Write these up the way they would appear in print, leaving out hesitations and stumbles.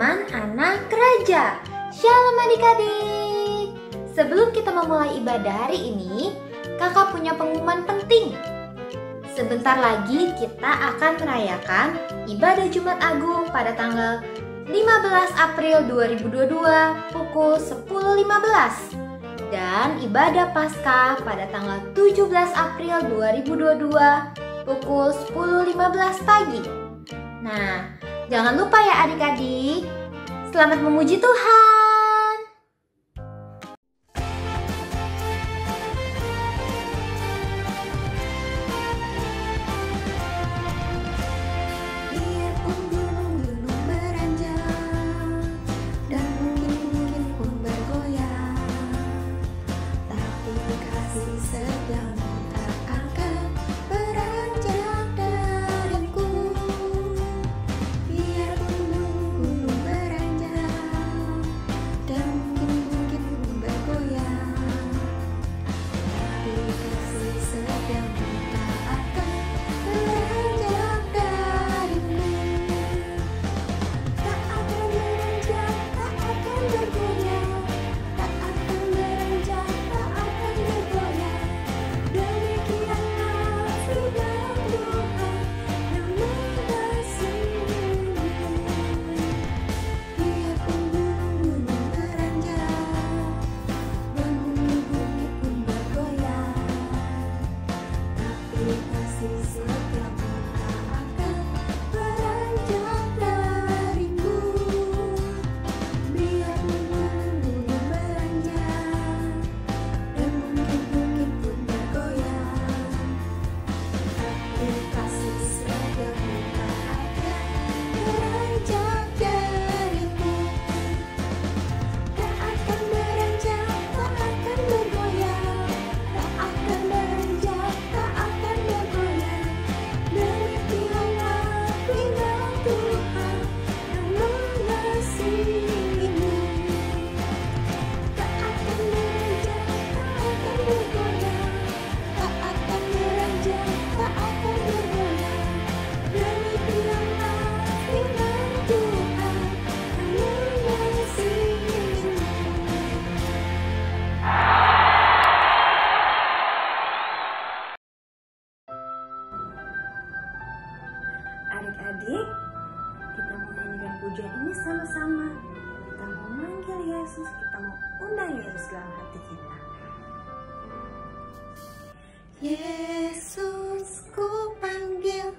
teman-teman anak Raja. Shalom adik-adik. Sebelum kita memulai ibadah hari ini, kakak punya pengumuman penting. Sebentar lagi kita akan merayakan ibadah Jumat Agung pada tanggal 15 April 2022 pukul 10.15 dan ibadah Paskah pada tanggal 17 April 2022 pukul 10.15 pagi. Nah, jangan lupa ya adik-adik, selamat memuji Tuhan. Adik-adik, kita mau nyanyikan pujian ini sama-sama. Kita mau manggil Yesus, kita mau undang Yesus dalam hati kita. Yesus ku panggil,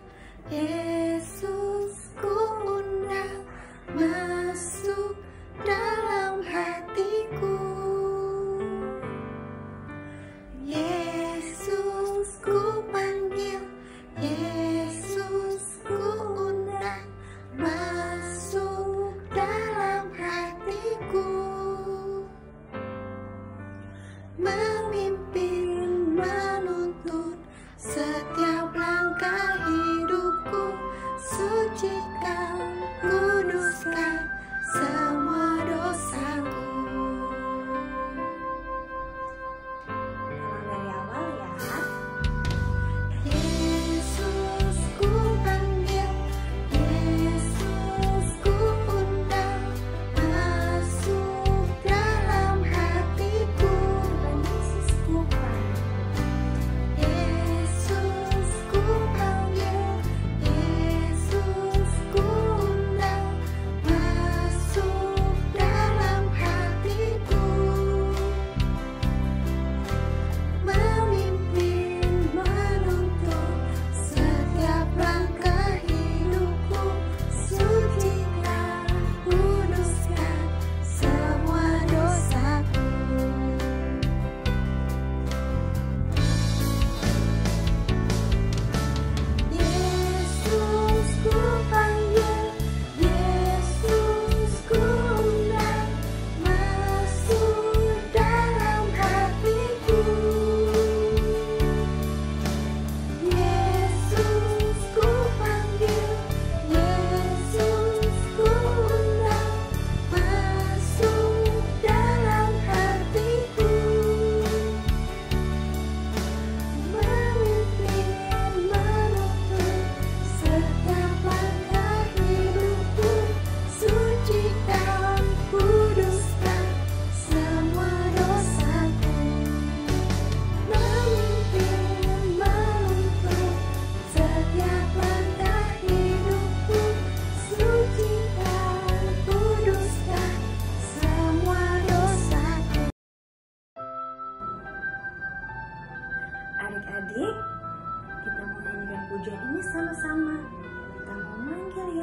Yesus ku undang, masuk dalam hatiku. Yesus ku panggil, Yesus ku undang, masuk dalam hatiku. Memimpin, menuntun setiap langkah hidupku, sucikan, kuduskan semua dosaku. Ulang dari awal ya. Yesus ku panggil, Yesus ku undang, masuk dalam hatiku. Yesus ku panggil, Yesus ku panggil, Yesus ku undang,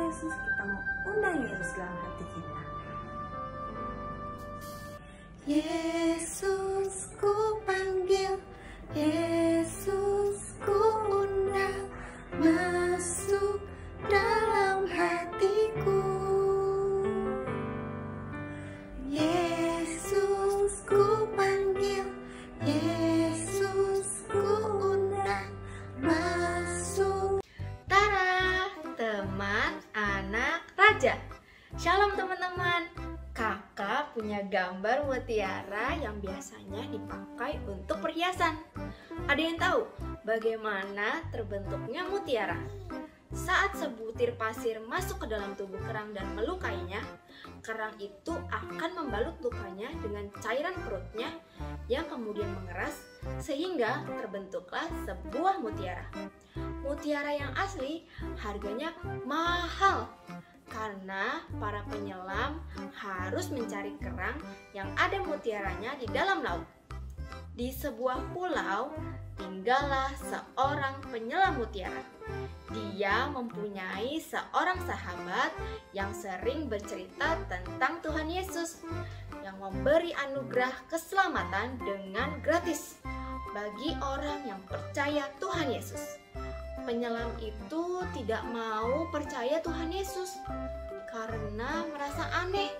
Yesus, kita mau undang Yesus dalam hati kita. Yesus ku panggil, Yesus ku undang, masuk dalam hatiku. Yesus ku panggil, Yesus ku undang, masuk. Tara, teman anak raja. Shalom teman-teman. Kakak punya gambar mutiara yang biasanya dipakai untuk perhiasan. Ada yang tahu bagaimana terbentuknya mutiara? Saat sebutir pasir masuk ke dalam tubuh kerang dan melukainya, kerang itu akan membalut lukanya dengan cairan perutnya yang kemudian mengeras sehingga terbentuklah sebuah mutiara. Mutiara yang asli harganya mahal karena para penyelam harus mencari kerang yang ada mutiaranya di dalam laut. Di sebuah pulau tinggallah seorang penyelam mutiara. Dia mempunyai seorang sahabat yang sering bercerita tentang Tuhan Yesus yang memberi anugerah keselamatan dengan gratis bagi orang yang percaya Tuhan Yesus. Penyelam itu tidak mau percaya Tuhan Yesus karena merasa aneh.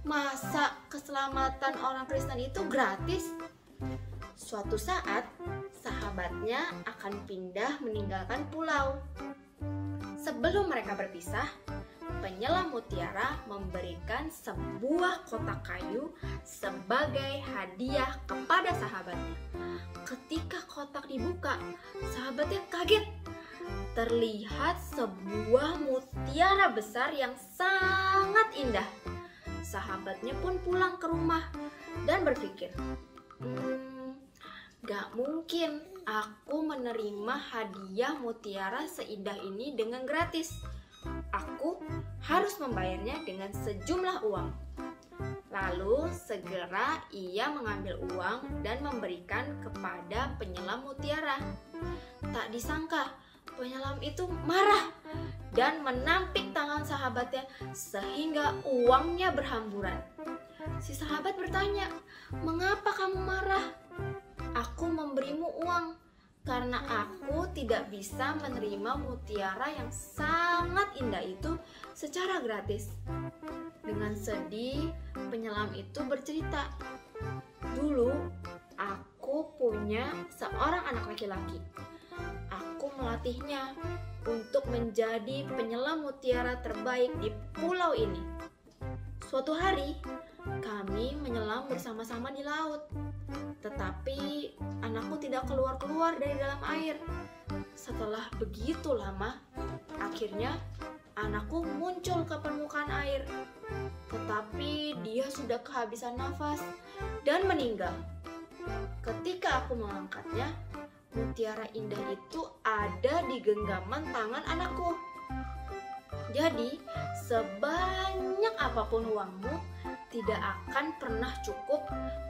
Masa keselamatan orang Kristen itu gratis? Suatu saat, sahabatnya akan pindah meninggalkan pulau. Sebelum mereka berpisah, penyelam mutiara memberikan sebuah kotak kayu sebagai hadiah kepada sahabatnya. Ketika kotak dibuka, sahabatnya kaget. Terlihat sebuah mutiara besar yang sangat indah. Sahabatnya pun pulang ke rumah dan berpikir, gak mungkin aku menerima hadiah mutiara seindah ini dengan gratis. Aku harus membayarnya dengan sejumlah uang. Lalu segera ia mengambil uang dan memberikan kepada penyelam mutiara. Tak disangka penyelam itu marah dan menampik tangan sahabatnya sehingga uangnya berhamburan. Si sahabat bertanya, "Mengapa kamu marah? Aku memberimu uang karena aku tidak bisa menerima mutiara yang sangat indah itu secara gratis." Dengan sedih, penyelam itu bercerita, "Dulu aku punya seorang anak laki-laki. Aku melatihnya untuk menjadi penyelam mutiara terbaik di pulau ini. Suatu hari, kami menyelam bersama-sama di laut. Tetapi anakku tidak keluar-keluar dari dalam air. Setelah begitu lama, akhirnya anakku muncul ke permukaan air. Tetapi dia sudah kehabisan nafas dan meninggal. Ketika aku mengangkatnya, mutiara indah itu ada di genggaman tangan anakku. Jadi, sebanyak apapun uangmu, tidak akan pernah cukup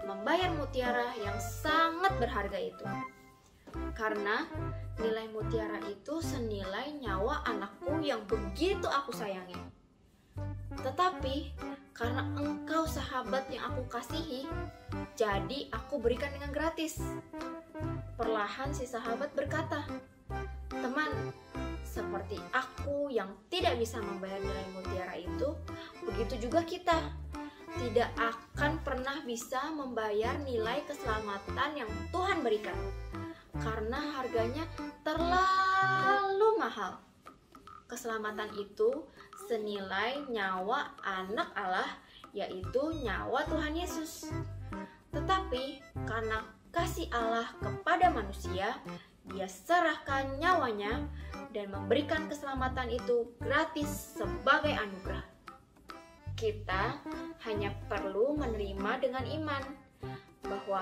membayar mutiara yang sangat berharga itu. Karena nilai mutiara itu senilai nyawa anakku yang begitu aku sayangi. Tetapi, karena engkau sahabat yang aku kasihi, jadi aku berikan dengan gratis." Perlahan si sahabat berkata, "Teman, seperti aku yang tidak bisa membayar nilai mutiara itu, begitu juga kita tidak akan pernah bisa membayar nilai keselamatan yang Tuhan berikan karena harganya terlalu mahal. Keselamatan itu senilai nyawa anak Allah, yaitu nyawa Tuhan Yesus. Tetapi karena kasih Allah kepada manusia, Dia serahkan nyawanya dan memberikan keselamatan itu gratis sebagai anugerah. Kita hanya perlu menerima dengan iman bahwa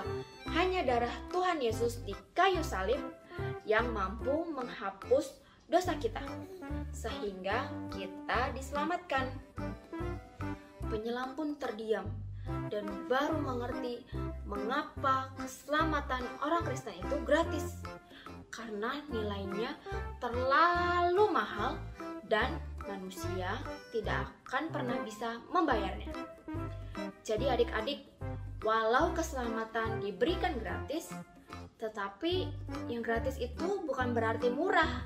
hanya darah Tuhan Yesus di kayu salib yang mampu menghapus dosa kita, sehingga kita diselamatkan." Penyelam pun terdiam dan baru mengerti mengapa keselamatan orang Kristen itu gratis, karena nilainya terlalu mahal dan manusia tidak akan pernah bisa membayarnya. Jadi adik-adik, walau keselamatan diberikan gratis, tetapi yang gratis itu bukan berarti murah.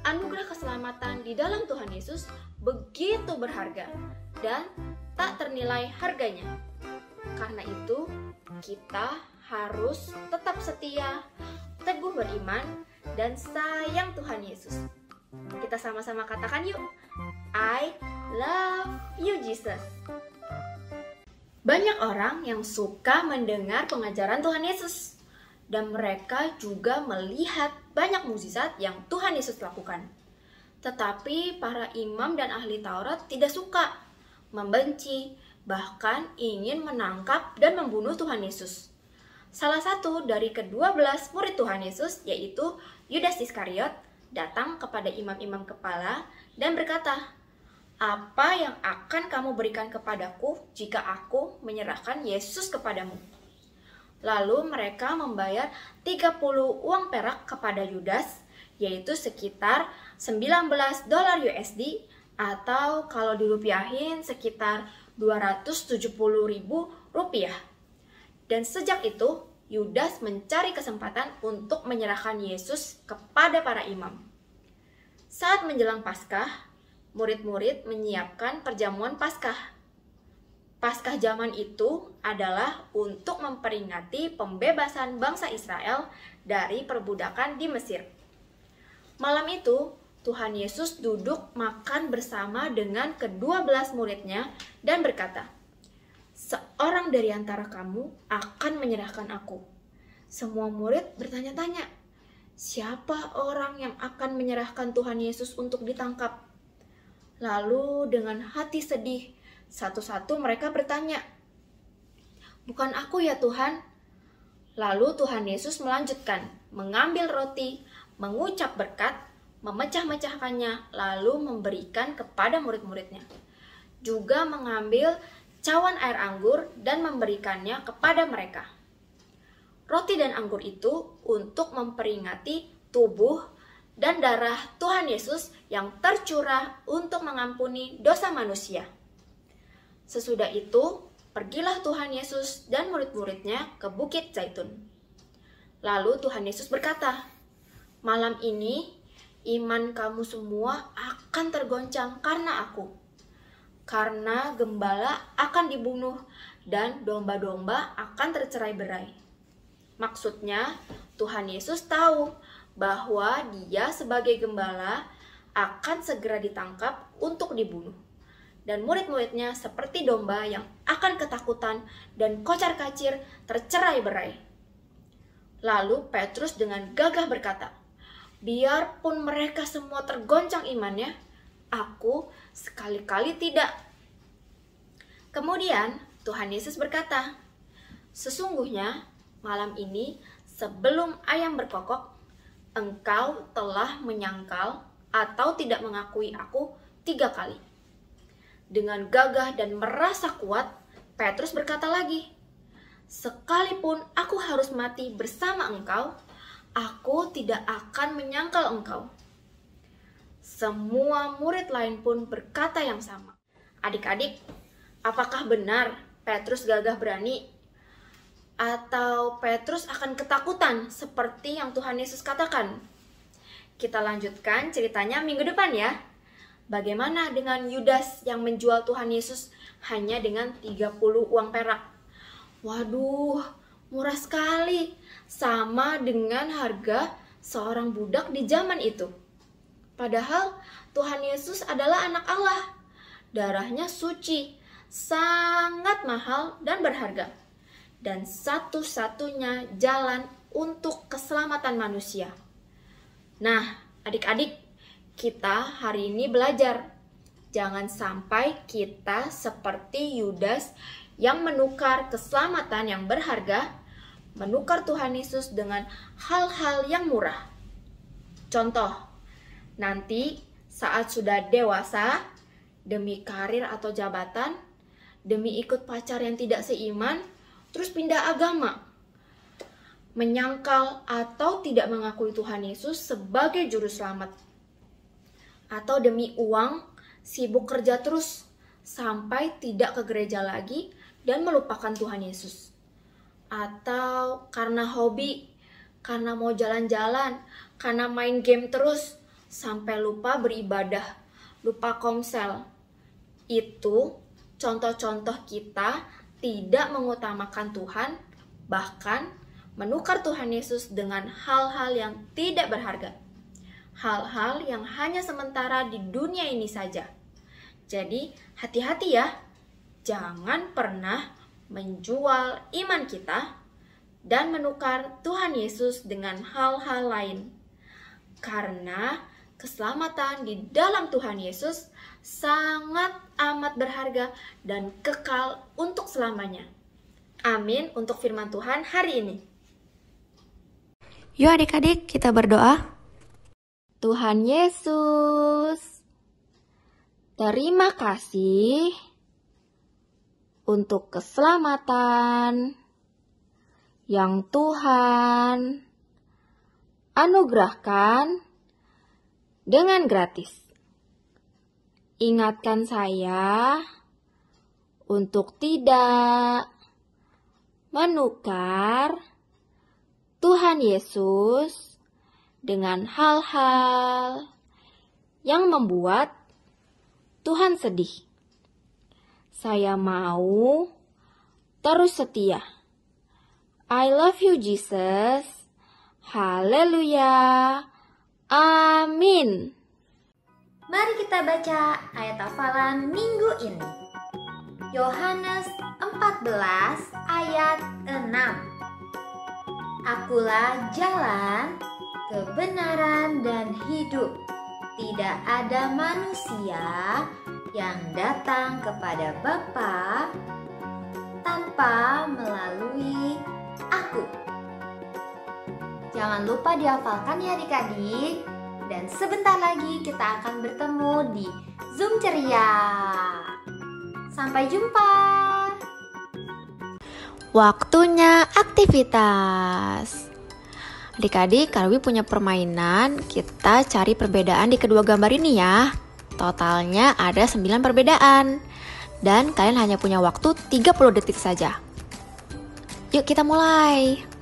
Anugerah keselamatan di dalam Tuhan Yesus begitu berharga dan tak ternilai harganya. Karena itu, kita harus tetap setia, teguh beriman, dan sayang Tuhan Yesus. Kita sama-sama katakan yuk, I love you Jesus. Banyak orang yang suka mendengar pengajaran Tuhan Yesus, dan mereka juga melihat banyak mukjizat yang Tuhan Yesus lakukan. Tetapi para imam dan ahli Taurat tidak suka, membenci, bahkan ingin menangkap dan membunuh Tuhan Yesus. Salah satu dari ke-12 murid Tuhan Yesus, yaitu Yudas Iskariot, datang kepada imam-imam kepala dan berkata, "Apa yang akan kamu berikan kepadaku jika aku menyerahkan Yesus kepadamu?" Lalu mereka membayar 30 uang perak kepada Yudas, yaitu sekitar $19 USD, atau kalau dirupiahin sekitar 270.000 rupiah. Dan sejak itu, Yudas mencari kesempatan untuk menyerahkan Yesus kepada para imam. Saat menjelang Paskah, murid-murid menyiapkan perjamuan Paskah. Paskah zaman itu adalah untuk memperingati pembebasan bangsa Israel dari perbudakan di Mesir. Malam itu, Tuhan Yesus duduk makan bersama dengan ke-12 muridnya dan berkata, "Seorang dari antara kamu akan menyerahkan aku." Semua murid bertanya-tanya, siapa orang yang akan menyerahkan Tuhan Yesus untuk ditangkap? Lalu dengan hati sedih, satu-satu mereka bertanya, "Bukan aku ya Tuhan?" Lalu Tuhan Yesus melanjutkan, mengambil roti, mengucap berkat, memecah-mecahkannya, lalu memberikan kepada murid-muridnya. Juga mengambil cawan air anggur dan memberikannya kepada mereka. Roti dan anggur itu untuk memperingati tubuh dan darah Tuhan Yesus yang tercurah untuk mengampuni dosa manusia. Sesudah itu, pergilah Tuhan Yesus dan murid-muridnya ke Bukit Zaitun. Lalu Tuhan Yesus berkata, "Malam ini, iman kamu semua akan tergoncang karena aku. Karena gembala akan dibunuh dan domba-domba akan tercerai-berai." Maksudnya, Tuhan Yesus tahu bahwa Dia sebagai gembala akan segera ditangkap untuk dibunuh. Dan murid-muridnya seperti domba yang akan ketakutan dan kocar-kacir tercerai-berai. Lalu Petrus dengan gagah berkata, "Biarpun mereka semua tergoncang imannya, aku sekali-kali tidak." Kemudian Tuhan Yesus berkata, "Sesungguhnya malam ini sebelum ayam berkokok, engkau telah menyangkal atau tidak mengakui aku 3 kali." Dengan gagah dan merasa kuat, Petrus berkata lagi, "Sekalipun aku harus mati bersama engkau, aku tidak akan menyangkal engkau." Semua murid lain pun berkata yang sama. Adik-adik, apakah benar Petrus gagah berani? Atau Petrus akan ketakutan seperti yang Tuhan Yesus katakan? Kita lanjutkan ceritanya minggu depan ya. Bagaimana dengan Yudas yang menjual Tuhan Yesus hanya dengan 30 uang perak? Waduh, murah sekali. Sama dengan harga seorang budak di zaman itu. Padahal Tuhan Yesus adalah anak Allah. Darahnya suci, sangat mahal dan berharga. Dan satu-satunya jalan untuk keselamatan manusia. Nah, adik-adik, kita hari ini belajar. Jangan sampai kita seperti Yudas yang menukar keselamatan yang berharga, menukar Tuhan Yesus dengan hal-hal yang murah. Contoh, nanti saat sudah dewasa, demi karir atau jabatan, demi ikut pacar yang tidak seiman, terus pindah agama, menyangkal atau tidak mengakui Tuhan Yesus sebagai juru selamat, atau demi uang sibuk kerja terus sampai tidak ke gereja lagi dan melupakan Tuhan Yesus. Atau karena hobi, karena mau jalan-jalan, karena main game terus sampai lupa beribadah, lupa komsel. Itu contoh-contoh kita tidak mengutamakan Tuhan, bahkan menukar Tuhan Yesus dengan hal-hal yang tidak berharga. Hal-hal yang hanya sementara di dunia ini saja. Jadi hati-hati ya, jangan pernah menjual iman kita dan menukar Tuhan Yesus dengan hal-hal lain. Karena keselamatan di dalam Tuhan Yesus sangat amat berharga dan kekal untuk selamanya. Amin untuk firman Tuhan hari ini. Yuk adik-adik kita berdoa. Tuhan Yesus, terima kasih untuk keselamatan yang Tuhan anugerahkan dengan gratis. Ingatkan saya untuk tidak menukar Tuhan Yesus dengan hal-hal yang membuat Tuhan sedih. Saya mau terus setia. I love you Jesus. Haleluya. Amin. Mari kita baca ayat hafalan minggu ini. Yohanes 14 ayat 6. Akulah jalan, kebenaran dan hidup. Tidak ada manusia yang datang kepada Bapa tanpa melalui aku. Jangan lupa dihafalkan ya adik-adik. Dan sebentar lagi kita akan bertemu di Zoom Ceria. Sampai jumpa. Waktunya aktivitas. Adik-adik, Karwi punya permainan. Kita cari perbedaan di kedua gambar ini ya. Totalnya ada 9 perbedaan. Dan kalian hanya punya waktu 30 detik saja. Yuk kita mulai.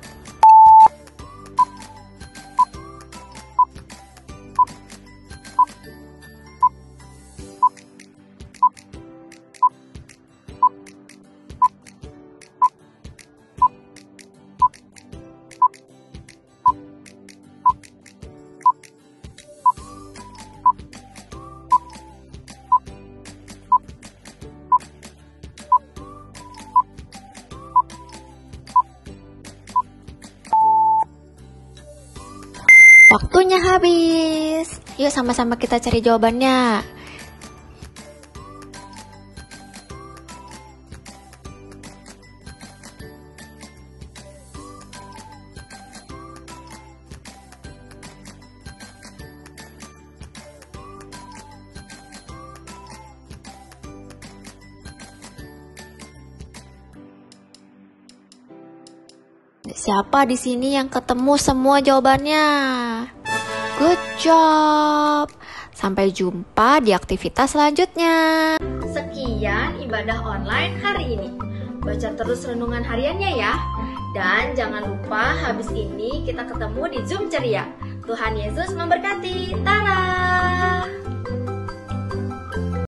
Waktunya habis. Yuk sama-sama kita cari jawabannya. Siapa di sini yang ketemu semua jawabannya? Good job. Sampai jumpa di aktivitas selanjutnya. Sekian ibadah online hari ini. Baca terus renungan hariannya ya. Dan jangan lupa habis ini kita ketemu di Zoom Ceria. Tuhan Yesus memberkati. Tada!